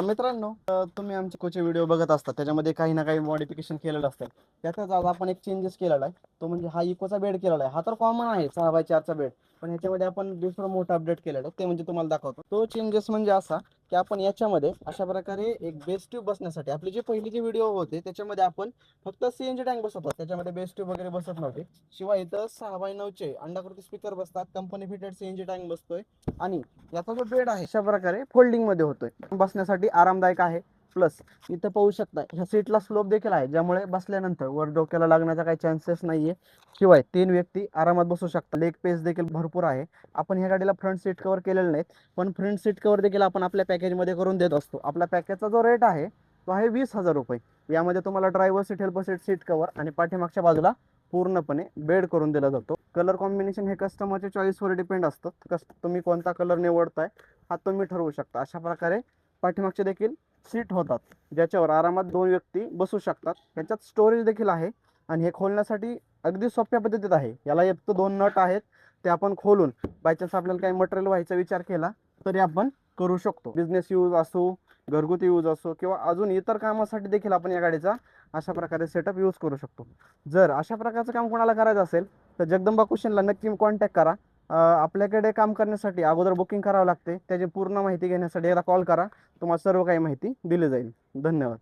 मित्रांनो, तुम्ही आमचे कोचे व्हिडिओ बघत असता, त्याच्यामध्ये काही ना काही मॉडिफिकेशन केलेलं असतं. त्यातच आज आपण एक चेंजेस केलेला आहे. तो म्हणजे हा इकोचा बेड केलेला आहे. हा तर कॉमन आहे 6x4चा बेड. पण ह्याच्यामध्ये आपण दुसरं मोठं अपडेट केलेलं आहे, ते म्हणजे तुम्हाला दाखवतो. तो चेंजेस म्हणजे असा की आपण याच्यामध्ये अशा प्रकारे एक बेस ट्यूब बसण्यासाठी, आपले जे पहिले जे व्हिडिओ होते त्याच्यामध्ये आपण फक्त सीएनजी टँक बसवत होतो, त्याच्यामध्ये बेस ट्यूब वगैरे बसत नव्हते. शिवाय इथं 6x9चे अंडाकृती स्पीकर बसतात, कंपनी फिटेड सीएनजी टँक बसतोय आणि याचा जो बेड आहे अशा प्रकारे फोल्डिंग मध्ये होतोय, बसण्यासाठी आरामदायक आहे. प्लस इथं पाहू शकता ह्या सीटला स्लोप देखील आहे, ज्यामुळे बसल्यानंतर वर डोक्याला लागण्याचा काही चान्सेस नाहीये. शिवाय 3 व्यक्ती आरामात बसू शकतात. लेग पेस देखील भरपूर आहे. आपण ह्या गाडीला फ्रंट सीट कव्हर केलेलं नाहीत, पण फ्रंट सीट कव्हर देखील आपण आपल्या पॅकेजमध्ये करून देत असतो. आपल्या पॅकेजचा जो रेट आहे तो आहे 20,000 रुपये. यामध्ये तुम्हाला driver seat, helper seat, seat cover आणि पाठीमागच्या बाजूला पूर्णपणे बेड करून दिला जातो. कलर कॉम्बिनेशन हे कस्टमरच्या चॉईसवर डिपेंड असतं. तुम्ही कोणता कलर निवडताय हा तुम्ही ठरवू शकता. अशा प्रकारे पाठीमागचे देखील सीट होतात, ज्याच्यावर आरामात 2 व्यक्ती बसू शकतात. त्याच्यात स्टोरेज देखील आहे आणि हे खोलण्यासाठी अगदी सोप्या पद्धतीत आहे. याला एक तर 2 नट आहेत, ते आपण खोलून बायचान्स आपल्याला काही मटेरियल व्हायचा विचार केला तरी आपण करू शकतो. बिझनेस यूज असो, घरगुती यूज असो किंवा अजून इतर कामासाठी देखील आपण या गाडीचा अशा प्रकारे सेटअप यूज करू शकतो. जर अशा प्रकारचं काम कोणाला करायचं असेल तर जगदंबा कुशनला नक्की कॉन्टॅक्ट करा. आपल्याकडे काम करण्यासाठी अगोदर बुकिंग करावं लागते. त्याची पूर्ण माहिती घेण्यासाठी एकदा कॉल करा, तुम्हाला सर्व काही माहिती दिली जाईल. धन्यवाद.